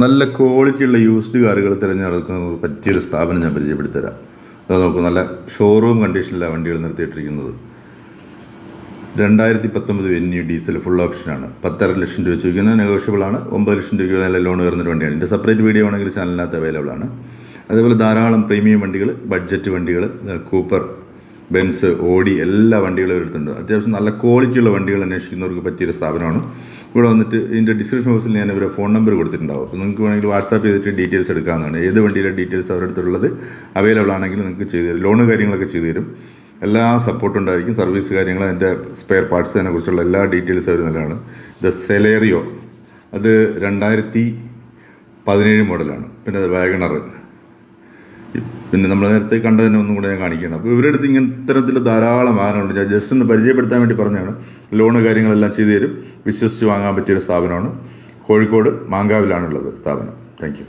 നല്ല ക്വാളിറ്റിയുള്ള യൂസ്ഡ് കാറുകൾ തിരഞ്ഞെടുക്കുന്ന പറ്റിയൊരു സ്ഥാപനം ഞാൻ പരിചയപ്പെടുത്തരാം. അത് നോക്കൂ, നല്ല ഷോറൂം കണ്ടീഷനിലാണ് വണ്ടികൾ നിർത്തിയിട്ടിരിക്കുന്നത്. 2019 വെന്യൂ ഡീസൽ ഫുൾ ഓപ്ഷനാണ്. 10.5 ലക്ഷം രൂപ ചോദിക്കുന്നത്, നെഗോഷ്യബിളാണ്. 9 ലക്ഷം രൂപയ്ക്ക് നല്ല ലോൺ കയറുന്നൊരു വണ്ടിയാണ്. ഇതിൻ്റെ സെപ്പറേറ്റ് വീഡിയോ ആണെങ്കിൽ ചാനലിനകത്ത് അവൈലബിൾ ആണ്. അതേപോലെ ധാരാളം പ്രീമിയം വണ്ടികൾ, ബഡ്ജറ്റ് വണ്ടികൾ, കൂപ്പർ, ബെൻസ്, ഓഡി എല്ലാ വണ്ടികളും എടുത്തിട്ടുണ്ട്. അത്യാവശ്യം നല്ല ക്വാളിറ്റിയുള്ള വണ്ടികൾ അന്വേഷിക്കുന്നവർക്ക് പറ്റിയൊരു സ്ഥാപനമാണ്. ഇവിടെ വന്നിട്ട് ഇതിൻ്റെ ഡിസ്ക്രിപ്ഷൻ ബോക്സിൽ ഞാൻ ഇവരെ ഫോൺ നമ്പർ കൊടുത്തിട്ടുണ്ടാവും. അപ്പോൾ നിങ്ങൾക്ക് വേണമെങ്കിൽ വാട്സാപ്പ് ചെയ്തിട്ട് ഡീറ്റെയിൽസ് എടുക്കാവുന്നതാണ്. ഏത് വണ്ടിയുടെ ഡീറ്റെയിൽസ് അവരുടെ അടുത്തുള്ളത് അവൈലബിൾ ആണെങ്കിൽ നിങ്ങൾക്ക് ചെയ്തു തരും. ലോണ് കാര്യങ്ങളൊക്കെ ചെയ്തു തരും. എല്ലാ സപ്പോർട്ടും ഉണ്ടായിരിക്കും. സർവീസ് കാര്യങ്ങൾ, അതിൻ്റെ സ്പെയർ പാർട്സിനെ കുറിച്ചുള്ള എല്ലാ ഡീറ്റെയിൽസ് അവർ നല്ലതാണ്. ഇത് സെലേറിയോ, അത് 2017 മോഡലാണ്. പിന്നെ വാഗണർ, പിന്നെ നമ്മൾ നേരത്തെ കണ്ടതിനെ ഒന്നും കൂടെ ഞാൻ കാണിക്കണം. അപ്പോൾ ഇവരുടെ അടുത്ത് ഇങ്ങനെ ഇത്തരത്തിൽ ധാരാളം വാഹനമുണ്ട്. ഞാൻ ജസ്റ്റ് ഒന്ന് പരിചയപ്പെടുത്താൻ വേണ്ടി പറഞ്ഞാണ്. ലോണ് കാര്യങ്ങളെല്ലാം ചെയ്തു തരും. വിശ്വസിച്ച് വാങ്ങാൻ പറ്റിയൊരു സ്ഥാപനമാണ്. കോഴിക്കോട് മാങ്കാവിലാണുള്ളത് സ്ഥാപനം. Thank you.